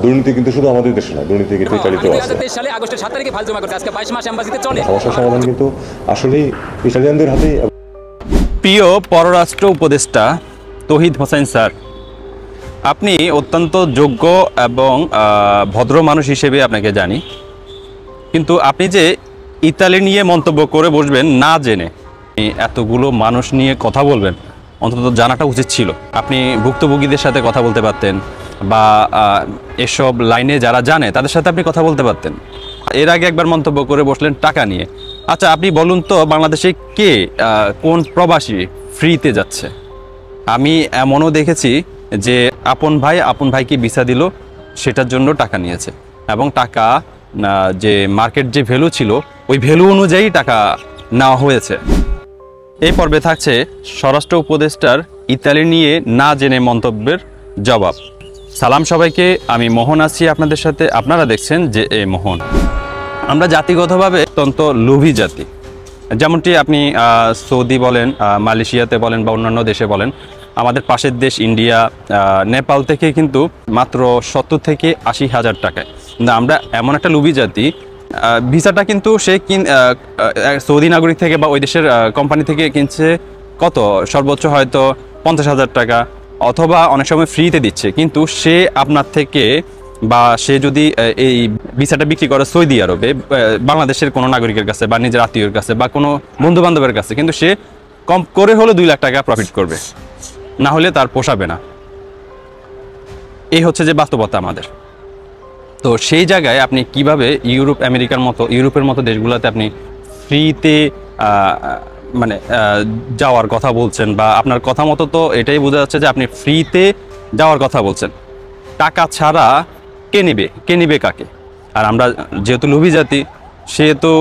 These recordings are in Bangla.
দুর্নীতি কিন্তু শুধু আমাদের দেশে না, দুর্নীতি কিন্তু ইতালিতেও আছে। 2023 সালে আগস্টের 7 তারিখে ফাইল জমা করতে, আজকে 22 মাস এমবাসিতে চলে। সমস্যার সমাধান কিন্তু আসলেই ইতালিয়ানদের হাতেই। প্রিয় পররাষ্ট্র উপদেষ্টা তৌহিদ হোসেন স্যার, আপনি অত্যন্ত যোগ্য এবং ভদ্র মানুষ হিসেবে আপনাকে জানি, কিন্তু আপনি যে ইতালি নিয়ে মন্তব্য করে বসবেন না জেনে, এতগুলো মানুষ নিয়ে কথা বলবেন, অন্তত জানাটা উচিত ছিল। আপনি ভুক্তভোগীদের সাথে কথা বলতে পারতেন, বা এসব লাইনে যারা জানে তাদের সাথে আপনি কথা বলতে পারতেন। এর আগে একবার মন্তব্য করে বসলেন টাকা নিয়ে। আচ্ছা, আপনি বলুন তো, বাংলাদেশে কে কোন প্রবাসী ফ্রিতে যাচ্ছে? আমি এমনও দেখেছি যে আপন ভাইকে ভিসা দিল, সেটার জন্য টাকা নিয়েছে, এবং টাকা যে মার্কেট যে ভ্যালু ছিল ওই ভ্যালু অনুযায়ী টাকা নেওয়া হয়েছে। এই পর্বে থাকছে স্বরাষ্ট্র উপদেষ্টার ইতালি নিয়ে না জেনে মন্তব্যের জবাব। সালাম সবাইকে, আমি মোহন আছি আপনাদের সাথে। আপনারা দেখছেন যে এ মোহন। আমরা জাতিগতভাবে অত্যন্ত লোভী জাতি। যেমনটি আপনি সৌদি বলেন, মালয়েশিয়াতে বলেন, বা অন্যান্য দেশে বলেন, আমাদের পাশের দেশ ইন্ডিয়া, নেপাল থেকে কিন্তু মাত্র 70 থেকে 80 হাজার টাকায়। কিন্তু আমরা এমন একটা লোভী জাতি, ভিসাটা কিন্তু সে সৌদি নাগরিক থেকে বা ওই দেশের কোম্পানি থেকে কিনছে কত, সর্বোচ্চ হয়তো 50,000 টাকা, অথবা অনেক সময় ফ্রিতে দিচ্ছে। কিন্তু সে আপনার থেকে, বা সে যদি এই ভিসাটা বিক্রি করে সৌদি আরবে বাংলাদেশের কোনো নাগরিকের কাছে, বা নিজের আত্মীয়ের কাছে, বা কোনো বন্ধু বান্ধবের কাছে, কিন্তু সে কম করে হলে 2 লাখ টাকা প্রফিট করবে, না হলে তার পোষাবে না। এই হচ্ছে যে বাস্তবতা আমাদের। তো সেই জায়গায় আপনি কিভাবে ইউরোপের মতো দেশগুলোতে আপনি ফ্রিতে মানে যাওয়ার কথা বলছেন, বা আপনার কথা মতো তো এটাই বোঝা যাচ্ছে যে আপনি ফ্রিতে যাওয়ার কথা বলছেন। টাকা ছাড়া কে নেবে কাকে? আর আমরা যেহেতু লোভী জাতি, সেহেতু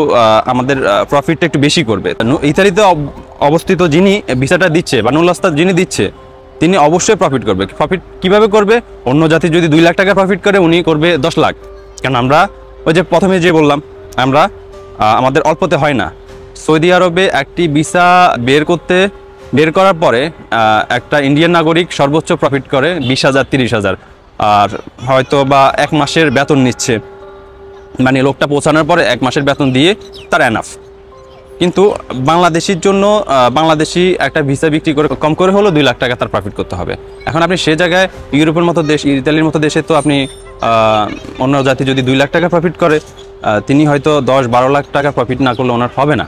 আমাদের প্রফিটটা একটু বেশি করবে। ইতালিতে অবস্থিত যিনি ভিসাটা দিচ্ছে বা নুল্লাস্তা যিনি দিচ্ছে, তিনি অবশ্যই প্রফিট করবে। প্রফিট কিভাবে করবে? অন্য জাতি যদি 2 লাখ টাকা প্রফিট করে, উনি করবে 10 লাখ। কারণ আমরা ওই যে প্রথমে যে বললাম, আমাদের অল্পতে হয় না। সৌদি আরবে একটি ভিসা বের করার পরে একটা ইন্ডিয়ান নাগরিক সর্বোচ্চ প্রফিট করে 20,000 30,000, আর হয়তো বা 1 মাসের বেতন নিচ্ছে, মানে লোকটা পৌঁছানোর পরে 1 মাসের বেতন দিয়ে তার এনাফ। কিন্তু বাংলাদেশির জন্য, বাংলাদেশি একটা ভিসা বিক্রি করে কম করে হলেও 2 লাখ টাকা তার প্রফিট করতে হবে। এখন আপনি সে জায়গায় ইউরোপের মতো দেশ, ইতালির মতো দেশে তো আপনি অন্য জাতি যদি 2 লাখ টাকা প্রফিট করে, তিনি হয়তো 10-12 লাখ টাকা প্রফিট না করলে ওনার হবে না।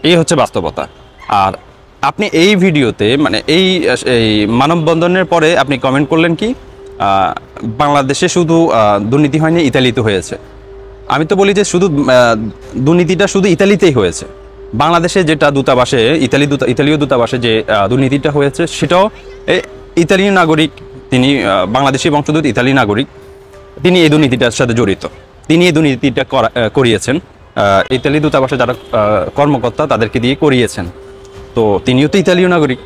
এই হচ্ছে বাস্তবতা। আর আপনি এই ভিডিওতে, মানে এই মানববন্ধনের পরে আপনি কমেন্ট করলেন কি, বাংলাদেশে শুধু দুর্নীতি হয়নি, ইতালিতে হয়েছে। আমি তো বলি যে দুর্নীতিটা শুধু ইতালিতেই হয়েছে। বাংলাদেশে যেটা দূতাবাসে, ইতালীয় দূতাবাসে যে দুর্নীতিটা হয়েছে, সেটাও ইতালীয় নাগরিক, তিনি বাংলাদেশি বংশোদ্ভূত ইতালি নাগরিক, তিনি এই দুর্নীতিটার সাথে জড়িত। তিনি এই দুর্নীতিটা করিয়েছেন, ইতালি দূতাবাসে যারা কর্মকর্তা তাদেরকে দিয়ে করিয়েছেন। তো তিনিও তো ইতালীয় নাগরিক।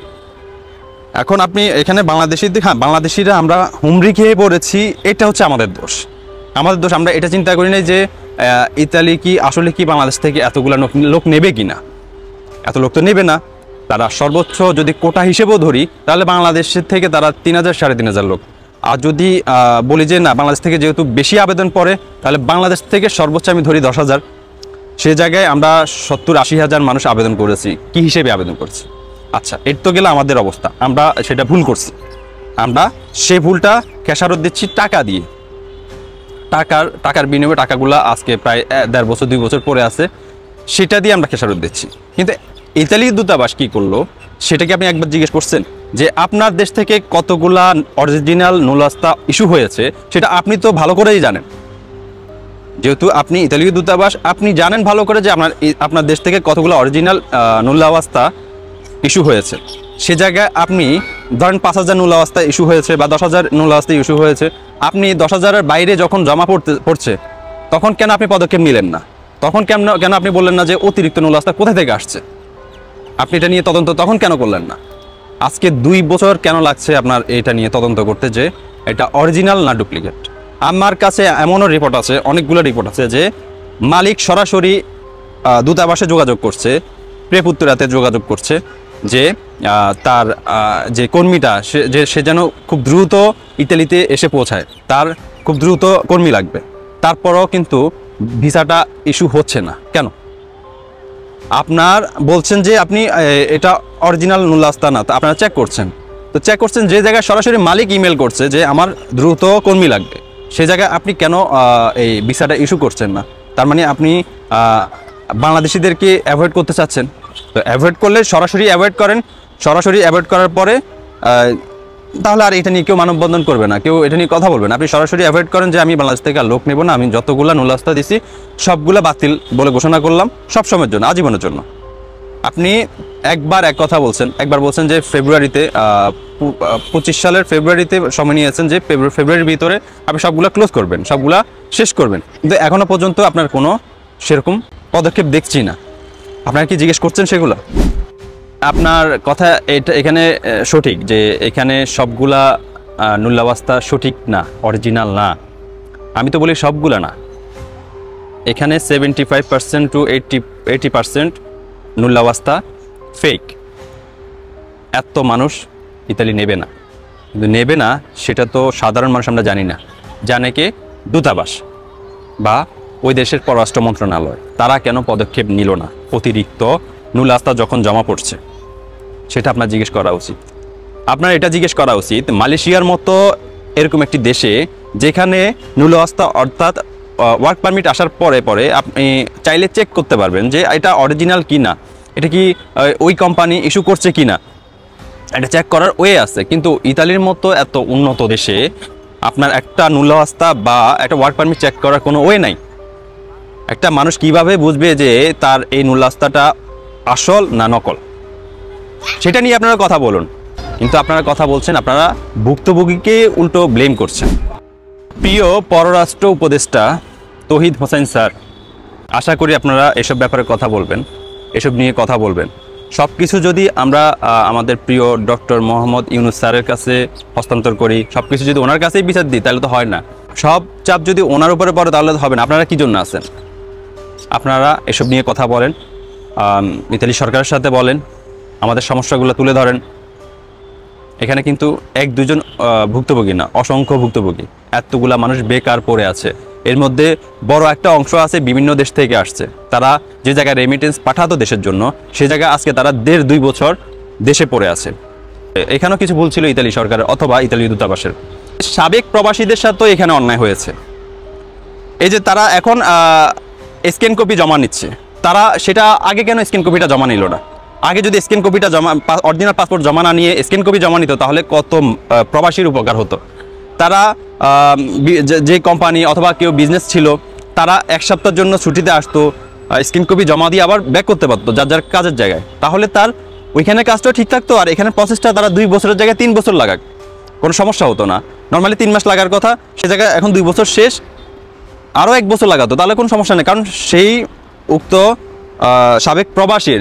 এখন আপনি এখানে বাংলাদেশিরা আমরা হুমড়ি খেয়ে পড়েছি, এটা হচ্ছে আমাদের দোষ। আমরা এটা চিন্তা করি নাই যে ইতালি কি আসলে কি বাংলাদেশ থেকে এতগুলো লোক নেবে কিনা। এত লোক তো নেবে না। তারা সর্বোচ্চ যদি কোটা হিসেবেও ধরি, তাহলে বাংলাদেশের থেকে তারা 3,000 3,500 লোক। আর যদি বলি যে না, বাংলাদেশ থেকে যেহেতু বেশি আবেদন পড়ে, তাহলে বাংলাদেশ থেকে সর্বোচ্চ আমি ধরি 10,000। সে জায়গায় আমরা 70-80 হাজার মানুষ আবেদন করেছি। কি হিসেবে আবেদন করছি? আচ্ছা, এর তো গেলে আমাদের অবস্থা, আমরা সেটা ভুল করছি। আমরা সে ভুলটা খেসারত দিচ্ছি টাকা দিয়ে। টাকার বিনিময়ে টাকাগুলো আজকে প্রায় 1.5 বছর 2 বছর পরে আছে, সেটা দিয়ে আমরা খেসারত দিচ্ছি। কিন্তু ইতালির দূতাবাস কি করলো, সেটা কি আপনি একবার জিজ্ঞেস করছেন? যে আপনার দেশ থেকে কতগুলা অরিজিনাল নুলাস্তা ইস্যু হয়েছে, সেটা আপনি তো ভালো করেই জানেন। যেহেতু আপনি ইতালীয় দূতাবাস, আপনি জানেন ভালো করে যে আপনার দেশ থেকে কতগুলো অরিজিনাল নুলাওয়াস্তা ইস্যু হয়েছে। সে জায়গায় আপনি ধরেন 5,000 নুলাওয়াস্তা ইস্যু হয়েছে, বা 10,000 নুলাওয়াস্তা ইস্যু হয়েছে, আপনি 10,000-এর বাইরে যখন জমা পড়ছে, তখন কেন আপনি পদক্ষেপ নিলেন না? তখন কেন আপনি বললেন না যে অতিরিক্ত নুলাওয়াস্তা কোথা থেকে আসছে? আপনি এটা নিয়ে তদন্ত তখন কেন করলেন না? আজকে 2 বছর কেন লাগছে আপনার এটা নিয়ে তদন্ত করতে, যে এটা অরিজিনাল না ডুপ্লিকেট? আমার কাছে এমনও রিপোর্ট আছে, অনেকগুলো রিপোর্ট আছে, যে মালিক সরাসরি দূতাবাসে যোগাযোগ করছে, প্রেপুত্তরাতে যোগাযোগ করছে, যে তার যে কর্মীটা সে যেন খুব দ্রুত ইতালিতে এসে পৌঁছায়, তার খুব দ্রুত কর্মী লাগবে। তারপরও কিন্তু ভিসাটা ইস্যু হচ্ছে না কেন? আপনার বলছেন যে আপনি এটা অরিজিনাল নুল্লাস্তা না, তো আপনারা চেক করছেন, তো চেক করছেন যে জায়গায় সরাসরি মালিক ইমেল করছে যে আমার দ্রুত কর্মী লাগবে, সেই জায়গায় আপনি কেন এই ভিসাটা ইস্যু করছেন না? তার মানে আপনি বাংলাদেশিদেরকে অ্যাভয়েড করতে চাচ্ছেন। তো অ্যাভয়েড করলে সরাসরি অ্যাভয়েড করেন, সরাসরি অ্যাভয়েড করার পরে তাহলে আর এটা নিয়ে কেউ মানববন্ধন করবে না, কেউ এটা নিয়ে কথা বলবে না। আপনি সরাসরি অ্যাভয়েড করেন যে আমি বাংলাদেশ থেকে আর লোক নেব না, আমি যতগুলো নুল্লাস্তা দিছি সবগুলো বাতিল বলে ঘোষণা করলাম সব সময়ের জন্য, আজীবনের জন্য। আপনি একবার এক কথা বলছেন, একবার বলছেন যে ফেব্রুয়ারিতে 25 সালের ফেব্রুয়ারিতে সময় নিয়েছেন যে ফেব্রুয়ারির ভিতরে আপনি সবগুলো ক্লোজ করবেন, সবগুলা শেষ করবেন, কিন্তু এখনও পর্যন্ত আপনার কোনো সেরকম পদক্ষেপ দেখছি না। আপনারা কি জিজ্ঞেস করছেন সেগুলো? আপনার কথা এখানে সঠিক যে এখানে সবগুলা নুল্লাবাস্তা সঠিক না, অরিজিনাল না। আমি তো বলি সবগুলা না, এখানে 75% to 80% নুল্লাবাস্তা ফেক। এত মানুষ ইতালি নেবে না, কিন্তু নেবে না সেটা তো সাধারণ মানুষ আমরা জানি না, জানে কে? দূতাবাস বা ওই দেশের পররাষ্ট্র মন্ত্রণালয়। তারা কেন পদক্ষেপ নিল না? অতিরিক্ত নুল্লাস্তা যখন জমা পড়ছে, সেটা আপনার জিজ্ঞেস করা উচিত। আপনার এটা জিজ্ঞেস করা উচিত মালয়েশিয়ার মতো এরকম একটি দেশে যেখানে নুল্লাস্তা অর্থাৎ ওয়ার্ক পারমিট আসার পরে পরে আপনি চাইলে চেক করতে পারবেন যে এটা অরিজিনাল কি না, এটা কি ওই কোম্পানি ইস্যু করছে কি না, এটা চেক করার ওয়ে আছে। কিন্তু ইতালির মতো এত উন্নত দেশে আপনার একটা নুল্লাস্তা বা একটা ওয়ার্ক পারমিট চেক করার কোনো ওয়ে নাই। একটা মানুষ কিভাবে বুঝবে যে তার এই নুল্লাস্তাটা আসল না নকল? সেটা নিয়ে আপনারা কথা বলুন, কিন্তু আপনারা কথা বলছেন, আপনারা ভুক্তভোগীকে উল্টো ব্লেম করছেন। প্রিয় পররাষ্ট্র উপদেষ্টা তৌহিদ হোসেন স্যার, আশা করি আপনারা এসব ব্যাপারে কথা বলবেন, এসব নিয়ে কথা বলবেন। সব কিছু যদি আমরা আমাদের প্রিয় ডক্টর মোহাম্মদ ইউনুস স্যারের কাছে হস্তান্তর করি, সব কিছু যদি ওনার কাছেই বিচার দিই, তাহলে তো হয় না। সব চাপ যদি ওনার উপরে পড়ে তাহলে তো হবে না। আপনারা কী জন্য আছেন? আপনারা এসব নিয়ে কথা বলেন, ইতালি সরকারের সাথে বলেন, আমাদের সমস্যাগুলো তুলে ধরেন। এখানে কিন্তু এক দুজন ভুক্তভোগী না, অসংখ্য ভুক্তভোগী। এতগুলা মানুষ বেকার পড়ে আছে, এর মধ্যে বড় একটা অংশ আছে বিভিন্ন দেশ থেকে আসছে। তারা যে জায়গায় রেমিটেন্স পাঠাতো দেশের জন্য, সেই জায়গায় আজকে তারা 1.5-2 বছর দেশে পড়ে আছে। এখানেও কিছু ভুল ছিল ইতালি সরকারের অথবা ইতালি দূতাবাসের। সাবেক প্রবাসীদের সাথেও এখানে অন্যায় হয়েছে। এই যে তারা এখন স্ক্যান কপি জমা নিচ্ছে, তারা সেটা আগে কেন স্ক্যান কপিটা জমা নিল না? আগে যদি স্ক্যান কপিটা অরিজিনাল পাসপোর্ট জমা না নিয়ে স্ক্যান কপি জমা নিত, তাহলে কত প্রবাসীর উপকার হতো। তারা যে কোম্পানি অথবা কেউ বিজনেস ছিল, তারা 1 সপ্তাহের জন্য ছুটিতে আসতো, স্ক্যান কপি জমা দিয়ে আবার ব্যাক করতে পারতো যার যার কাজের জায়গায়, তাহলে তার ওইখানে কাজটাও ঠিক থাকতো। আর এখানে প্রসেসটা তারা 2 বছরের জায়গায় 3 বছর লাগাক, কোনো সমস্যা হতো না। নর্মালি 3 মাস লাগার কথা, সে জায়গায় এখন 2 বছর শেষ, আরও 1 বছর লাগাতো, তাহলে কোনো সমস্যা নেই। কারণ সেই উক্ত সাবেক প্রবাসীর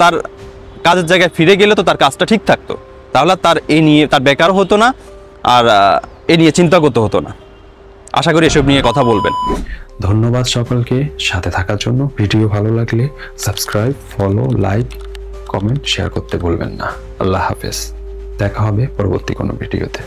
তার কাজের জায়গায় ফিরে গেলে তো তার কাজটা ঠিক থাকতো, তাহলে তার এই নিয়ে তার বেকার হতো না, আর এ নিয়ে চিন্তা করতে হতো না। আশা করি এসব নিয়ে কথা বলবেন। ধন্যবাদ সকলকে সাথে থাকার জন্য। ভিডিও ভালো লাগলে subscribe, follow, like, comment, share করতে ভুলবেন না। আল্লাহ হাফেজ, দেখা হবে পরবর্তী কোনো ভিডিওতে।